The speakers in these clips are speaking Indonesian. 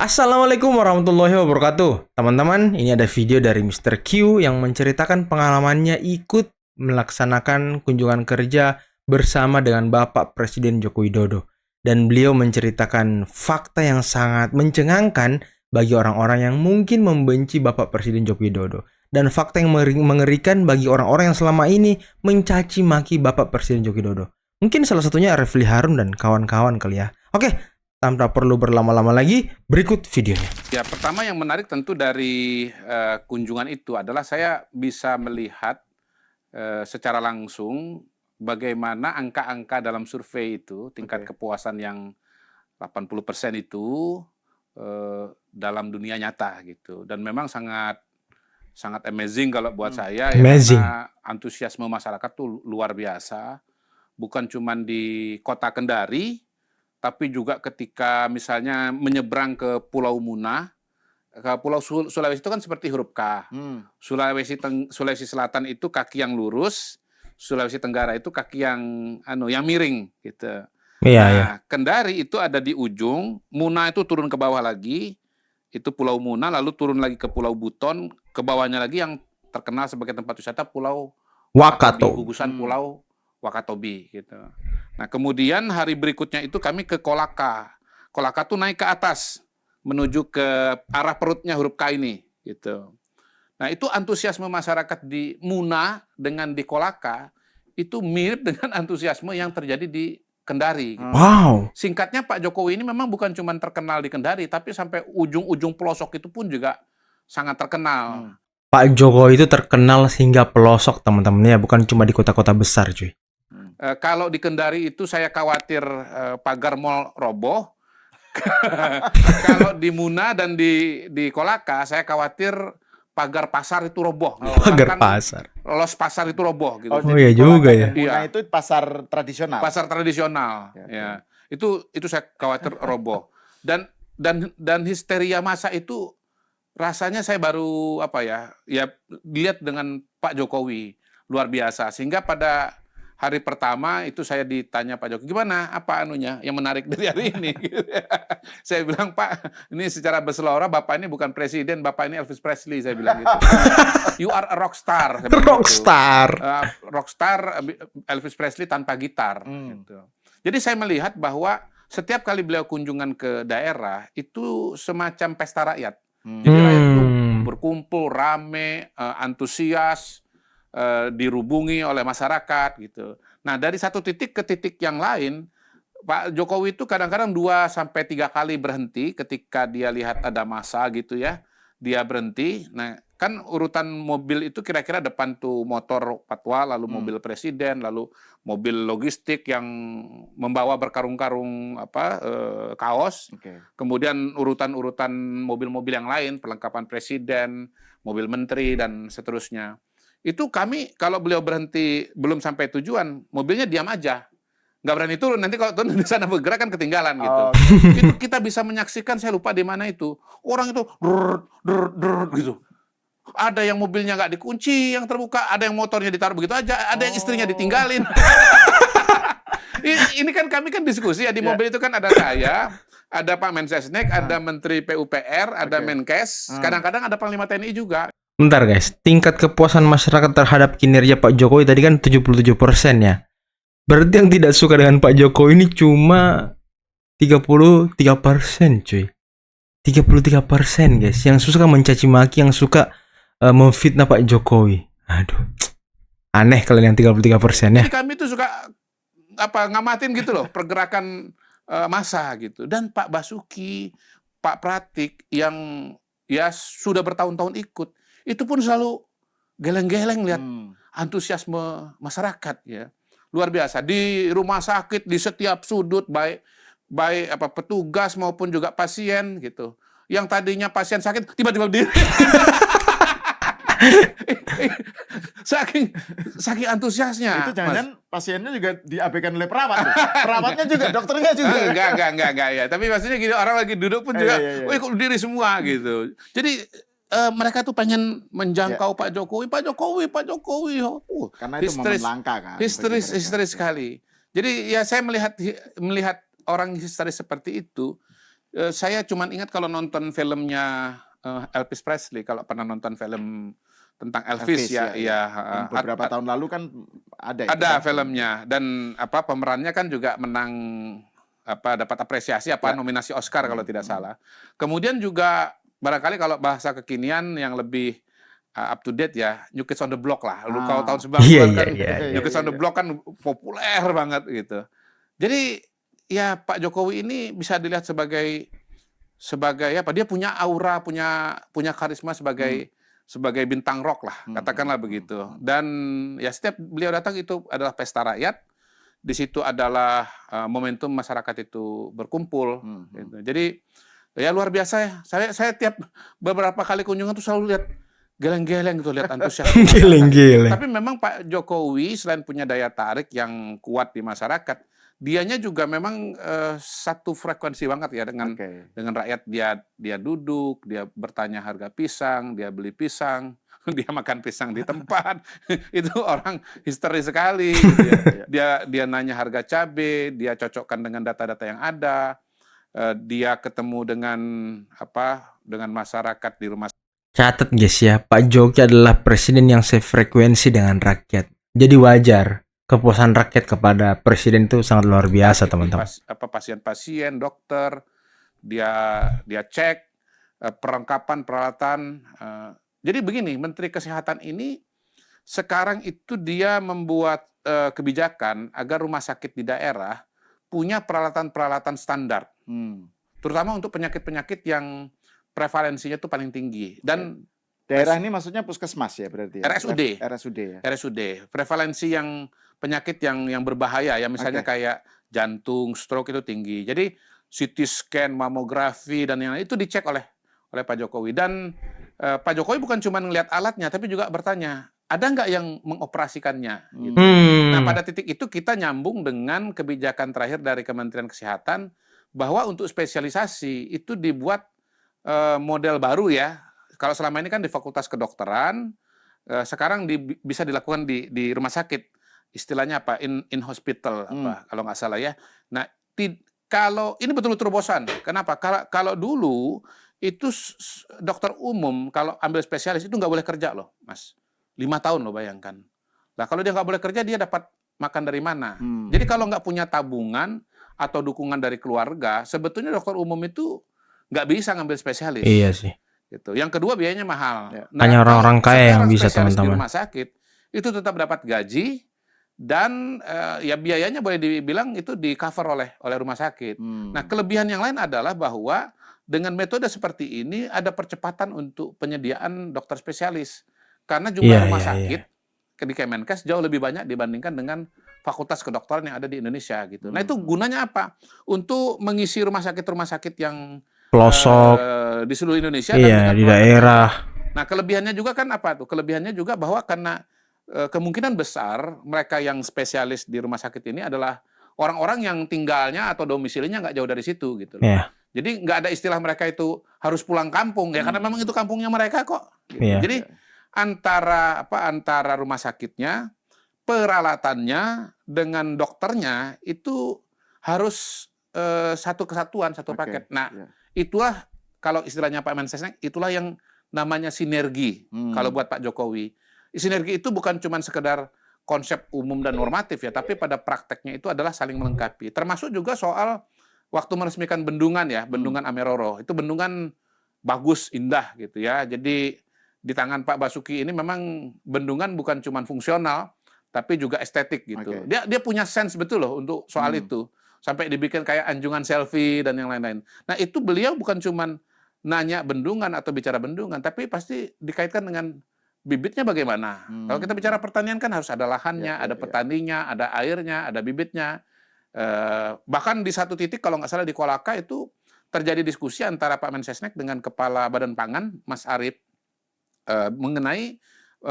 Assalamualaikum warahmatullahi wabarakatuh. Teman-teman, ini ada video dari Mr. Q yang menceritakan pengalamannya ikut melaksanakan kunjungan kerja bersama dengan Bapak Presiden Joko Widodo. Dan beliau menceritakan fakta yang sangat mencengangkan bagi orang-orang yang mungkin membenci Bapak Presiden Joko Widodo. Dan fakta yang mengerikan bagi orang-orang yang selama ini mencaci maki Bapak Presiden Joko Widodo. Mungkin salah satunya Refli Harun dan kawan-kawan kali ya. Oke, tanpa perlu berlama-lama lagi, berikut videonya. Ya, pertama yang menarik tentu dari kunjungan itu adalah saya bisa melihat secara langsung bagaimana angka-angka dalam survei itu, tingkat kepuasan yang 80% itu dalam dunia nyata gitu. Dan memang sangat amazing kalau buat saya ya, karena antusiasme masyarakat tuh luar biasa. Bukan cuma di kota Kendari, tapi juga ketika misalnya menyeberang ke Pulau Muna, ke Pulau Sulawesi itu kan seperti huruf K. Sulawesi Selatan itu kaki yang lurus, Sulawesi Tenggara itu kaki yang miring gitu. Iya. Kendari itu ada di ujung, Muna itu turun ke bawah lagi, itu Pulau Muna, lalu turun lagi ke Pulau Buton, ke bawahnya lagi yang terkenal sebagai tempat wisata Pulau Wakato. gugusan Pulau Wakatobi gitu. Nah, kemudian hari berikutnya itu kami ke Kolaka. Kolaka tuh naik ke atas menuju ke arah perutnya huruf K ini gitu. Nah, itu antusiasme masyarakat di Muna dengan di Kolaka itu mirip dengan antusiasme yang terjadi di Kendari. Gitu. Wow. Singkatnya Pak Jokowi ini memang bukan cuma terkenal di Kendari, tapi sampai ujung-ujung pelosok itu pun juga sangat terkenal. Pak Jokowi itu terkenal hingga pelosok teman-teman ya, bukan cuma di kota-kota besar cuy. Kalau di Kendari itu saya khawatir pagar mal roboh. Kalau di Muna dan di Kolaka saya khawatir pagar pasar itu roboh. Pagar pasar. Los pasar itu roboh gitu. Oh iya juga ya. Muna itu pasar tradisional. Pasar tradisional. Ya. Itu saya khawatir roboh. Dan histeria massa itu rasanya saya baru lihat dengan Pak Jokowi luar biasa, sehingga pada hari pertama itu saya ditanya Pak Jokowi, gimana, apa yang menarik dari hari ini? Saya bilang, Pak, ini secara berseloroh, Bapak ini bukan presiden, Bapak ini Elvis Presley, saya bilang gitu. You are a rockstar. Rockstar. Rockstar Elvis Presley tanpa gitar. Gitu. Jadi saya melihat bahwa setiap kali beliau kunjungan ke daerah, itu semacam pesta rakyat. Jadi rakyat itu berkumpul, rame, antusias, dirubungi oleh masyarakat gitu. Nah, dari satu titik ke titik yang lain, Pak Jokowi itu kadang-kadang 2-3 kali berhenti ketika dia lihat ada massa gitu ya. Dia berhenti. Nah, kan urutan mobil itu kira-kira depan tuh motor patwa, lalu mobil presiden, lalu mobil logistik yang membawa berkarung-karung kaos. Kemudian urutan-urutan mobil-mobil yang lain, perlengkapan presiden, mobil menteri dan seterusnya. Itu kami kalau beliau berhenti belum sampai tujuan, mobilnya diam aja. Nggak berani turun, nanti kalau turun di sana bergerak kan ketinggalan gitu. Itu kita bisa menyaksikan, saya lupa di mana itu. Orang itu gitu. Ada yang mobilnya nggak dikunci, yang terbuka, ada yang motornya ditaruh begitu aja, ada yang istrinya ditinggalin. Ini kan kami kan diskusi ya, di mobil itu kan ada saya, ada Pak Mensesnek, ada Menteri PUPR, ada Menkes, kadang-kadang ada Panglima TNI juga. Bentar guys, tingkat kepuasan masyarakat terhadap kinerja Pak Jokowi tadi kan 77% ya. Berarti yang tidak suka dengan Pak Jokowi ini cuma 33% cuy. 33% guys, yang suka mencaci maki, yang suka memfitnah Pak Jokowi. Aduh, aneh kalian yang 33% ya. Jadi kami tuh suka ngamatin gitu loh pergerakan massa gitu. Dan Pak Basuki, Pak Pratik yang ya sudah bertahun-tahun ikut, itu pun selalu geleng-geleng lihat antusiasme masyarakat ya. Luar biasa, di rumah sakit, di setiap sudut, baik petugas maupun juga pasien gitu. Yang tadinya pasien sakit tiba-tiba berdiri. saking antusiasnya. Itu jangan pasiennya juga diabaikan oleh perawat. Perawatnya juga, dokternya juga. Enggak ya. Tapi maksudnya gini, orang lagi duduk pun juga, kok berdiri semua gitu. Jadi mereka tuh pengen menjangkau Pak Jokowi. Karena itu momen langka kan. Histeris sekali. Jadi ya saya melihat orang histeris seperti itu Saya cuman ingat kalau nonton filmnya Elvis Presley, kalau pernah nonton film tentang Elvis, ya, ya. ya, Yang beberapa tahun lalu kan ada itu ada kan filmnya, dan pemerannya kan juga menang, dapat apresiasi, Ya. nominasi Oscar kalau tidak Hmm. salah. Kemudian juga barangkali kalau bahasa kekinian yang lebih up to date ya, New Kids on the Block lah. Lu kalau tahun 90-an Iya, kan iya, iya, New iya. Kids on the Block kan populer banget gitu. Jadi ya Pak Jokowi ini bisa dilihat sebagai dia punya aura, punya karisma sebagai bintang rock lah, katakanlah begitu. Dan ya setiap beliau datang itu adalah pesta rakyat. Di situ adalah momentum masyarakat itu berkumpul. Gitu. Jadi ya luar biasa ya. Saya tiap beberapa kali kunjungan tuh selalu lihat geleng-geleng gitu, lihat antusias masyarakat. Geleng-geleng. Tapi memang Pak Jokowi selain punya daya tarik yang kuat di masyarakat, dianya juga memang satu frekuensi banget ya dengan rakyat. Dia duduk, dia bertanya harga pisang, dia beli pisang, dia makan pisang di tempat. Itu orang histeris sekali. Gitu ya. Dia nanya harga cabai, dia cocokkan dengan data-data yang ada. Dia ketemu dengan masyarakat di rumah. Catat guys ya, Pak Jokowi adalah presiden yang sefrekuensi dengan rakyat. Jadi wajar kepuasan rakyat kepada presiden itu sangat luar biasa, teman-teman. Pasien-pasien, dokter, dia cek perlengkapan peralatan. Jadi begini, Menteri Kesehatan ini sekarang itu dia membuat kebijakan agar rumah sakit di daerah punya peralatan-peralatan standar, terutama untuk penyakit-penyakit yang prevalensinya itu paling tinggi. Dan daerah ini maksudnya puskesmas ya berarti ya? RSUD ya. RSUD, prevalensi yang penyakit yang berbahaya ya, misalnya kayak jantung, stroke itu tinggi. Jadi CT scan, mamografi dan yang itu dicek oleh Pak Jokowi. Dan Pak Jokowi bukan cuma ngelihat alatnya, tapi juga bertanya, ada nggak yang mengoperasikannya? Gitu. Nah, pada titik itu kita nyambung dengan kebijakan terakhir dari Kementerian Kesehatan bahwa untuk spesialisasi itu dibuat model baru ya. Kalau selama ini kan di Fakultas Kedokteran, sekarang bisa dilakukan di rumah sakit. Istilahnya apa? In hospital kalau nggak salah ya. Nah, kalau ini betul-betul terobosan. Kenapa? Kalau dulu itu dokter umum kalau ambil spesialis itu nggak boleh kerja loh, Mas. 5 tahun loh, bayangkan. Nah, kalau dia nggak boleh kerja, dia dapat makan dari mana? Jadi kalau nggak punya tabungan atau dukungan dari keluarga, sebetulnya dokter umum itu nggak bisa ngambil spesialis. Iya sih. Gitu. Yang kedua, biayanya mahal. Ya. Nah, hanya orang-orang kaya yang bisa, spesialis teman-teman. di rumah sakit itu tetap dapat gaji dan ya biayanya boleh dibilang itu di cover oleh rumah sakit. Nah, kelebihan yang lain adalah bahwa dengan metode seperti ini ada percepatan untuk penyediaan dokter spesialis. Karena jumlah rumah sakit di Kemenkes jauh lebih banyak dibandingkan dengan fakultas kedokteran yang ada di Indonesia gitu. Nah, itu gunanya apa? Untuk mengisi rumah sakit yang pelosok di seluruh Indonesia dan di daerah. Nah, kelebihannya juga kan apa tuh? Kelebihannya juga bahwa karena kemungkinan besar mereka yang spesialis di rumah sakit ini adalah orang-orang yang tinggalnya atau domisilinya nggak jauh dari situ gitu loh. Yeah. Jadi nggak ada istilah mereka itu harus pulang kampung ya, karena memang itu kampungnya mereka kok. Gitu. Yeah. Jadi antara rumah sakitnya, peralatannya dengan dokternya itu harus satu kesatuan, satu paket. Nah, itulah kalau istilahnya Pak Mensesnek, itulah yang namanya sinergi kalau buat Pak Jokowi. Sinergi itu bukan cuma sekedar konsep umum dan normatif ya, tapi pada prakteknya itu adalah saling melengkapi. Termasuk juga soal waktu meresmikan bendungan ya, bendungan Ameroro. Itu bendungan bagus, indah gitu ya. Jadi di tangan Pak Basuki ini memang bendungan bukan cuma fungsional, tapi juga estetik gitu. Dia punya sense betul loh untuk soal itu. Sampai dibikin kayak anjungan selfie dan yang lain-lain. Nah, itu beliau bukan cuma nanya bendungan atau bicara bendungan, tapi pasti dikaitkan dengan bibitnya bagaimana. Kalau kita bicara pertanian kan harus ada lahannya, ada petaninya, ada airnya, ada bibitnya. Bahkan di satu titik kalau nggak salah di Kolaka itu terjadi diskusi antara Pak Mensesnek dengan Kepala Badan Pangan, Mas Arief, mengenai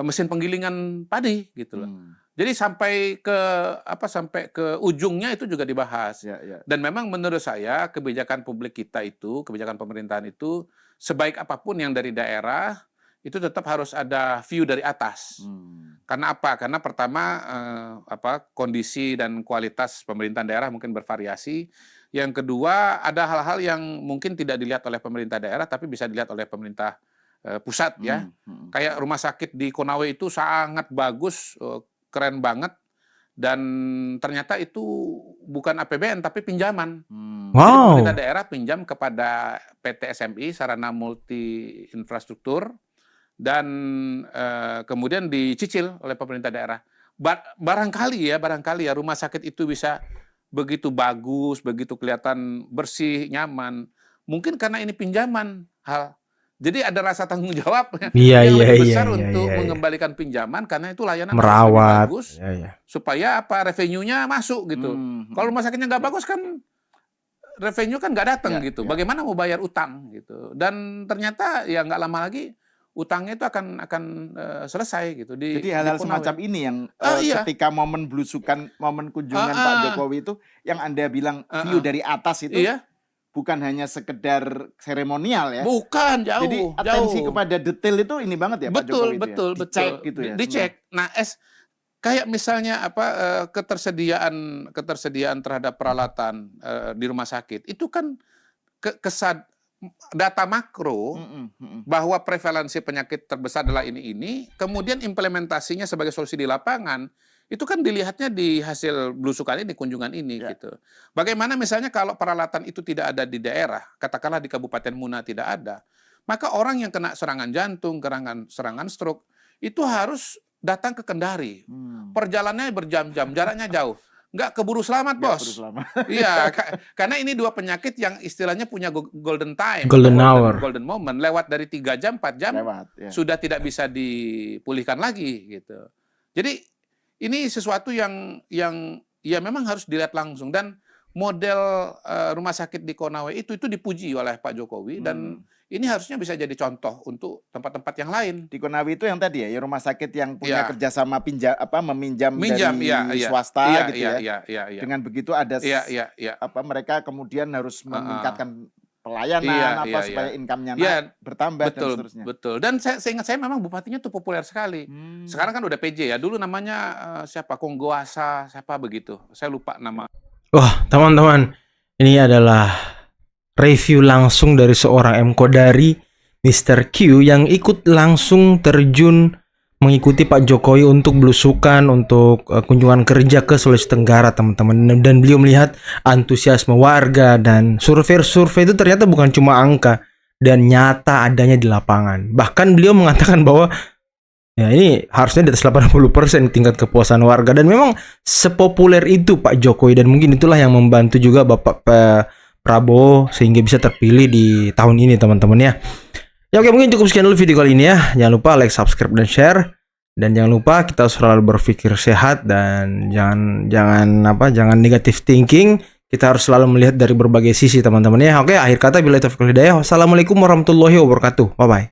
mesin penggilingan padi gitu loh. Jadi sampai ke ujungnya itu juga dibahas. Dan memang menurut saya kebijakan publik kita itu, kebijakan pemerintahan itu sebaik apapun yang dari daerah itu tetap harus ada view dari atas. Karena apa? Karena pertama kondisi dan kualitas pemerintahan daerah mungkin bervariasi. Yang kedua, ada hal-hal yang mungkin tidak dilihat oleh pemerintah daerah, tapi bisa dilihat oleh pemerintah pusat ya. Kayak rumah sakit di Konawe itu sangat bagus, keren banget, dan ternyata itu bukan APBN tapi pinjaman. Jadi Wow. pemerintah daerah pinjam kepada PT SMI, Sarana Multi Infrastruktur, dan kemudian dicicil oleh pemerintah daerah. Barangkali ya rumah sakit itu bisa begitu bagus, begitu kelihatan bersih, nyaman. Mungkin karena ini pinjaman hal. Jadi ada rasa tanggung jawab Iya, yang iya, lebih iya, besar iya, untuk iya. mengembalikan pinjaman karena itu layanan harus lebih Merawat. bagus Iya, iya. supaya apa revenue-nya masuk gitu. Kalau rumah sakitnya nggak bagus kan revenue kan nggak datang Ya, gitu. ya. Bagaimana mau bayar utang gitu. Dan ternyata ya nggak lama lagi utangnya itu akan selesai gitu di Jadi hal-hal Konawe. semacam ini yang Iya. ketika momen belusukan, momen kunjungan Pak Jokowi itu yang Anda bilang view dari atas itu Iya, bukan hanya sekedar seremonial ya. bukan jauh. Jadi atensi jauh. kepada detail itu ini banget ya Pak Betul, Jokowi itu betul, ya. betul. Dicek gitu ya. Dicek. Nah, kayak misalnya apa ketersediaan terhadap peralatan di rumah sakit itu kan data makro bahwa prevalensi penyakit terbesar adalah ini, kemudian implementasinya sebagai solusi di lapangan itu kan dilihatnya di hasil belusukan ini, kunjungan ini Ya. gitu. Bagaimana misalnya kalau peralatan itu tidak ada di daerah, katakanlah di Kabupaten Muna tidak ada, maka orang yang kena serangan jantung, serangan stroke itu harus datang ke Kendari. Perjalanannya berjam-jam, jaraknya jauh. Nggak keburu selamat, Nggak bos. perlu selama. Iya, karena ini dua penyakit yang istilahnya punya golden time, Golden hour. golden moment. Lewat dari 3 jam, 4 jam, Lewat ya. sudah tidak bisa dipulihkan lagi gitu. Jadi ini sesuatu yang ya memang harus dilihat langsung, dan model rumah sakit di Konawe itu dipuji oleh Pak Jokowi, dan ini harusnya bisa jadi contoh untuk tempat-tempat yang lain. Di Konawe itu yang tadi ya rumah sakit yang punya Ya. kerjasama meminjam dari iya, swasta gitu ya. Iya. Dengan begitu ada Iya. mereka kemudian harus meningkatkan pelayanan Iya, supaya iya. income-nya Iya, bertambah dan betul, seterusnya. betul. Dan saya ingat saya memang bupatinya tuh populer sekali. Sekarang kan udah PJ ya. Dulu namanya siapa? Konggoasa, siapa begitu. Saya lupa nama. Wah, teman-teman, ini adalah review langsung dari seorang M. Kodari, Mr. Q, yang ikut langsung terjun mengikuti Pak Jokowi untuk belusukan, untuk kunjungan kerja ke Sulawesi Tenggara, teman-teman. Dan beliau melihat antusiasme warga, dan survei itu ternyata bukan cuma angka, dan nyata adanya di lapangan. Bahkan beliau mengatakan bahwa ya ini harusnya di atas 80% tingkat kepuasan warga, dan memang sepopuler itu Pak Jokowi, dan mungkin itulah yang membantu juga Bapak Prabowo sehingga bisa terpilih di tahun ini, teman-teman ya. Ya oke, mungkin cukup sekian dulu video kali ini ya. Jangan lupa like, subscribe, dan share. Dan jangan lupa kita selalu berpikir sehat, dan jangan negative thinking. Kita harus selalu melihat dari berbagai sisi, teman-teman ya. Oke, akhir kata bila taufiq wal hidayah. Wassalamualaikum warahmatullahi wabarakatuh. Bye bye.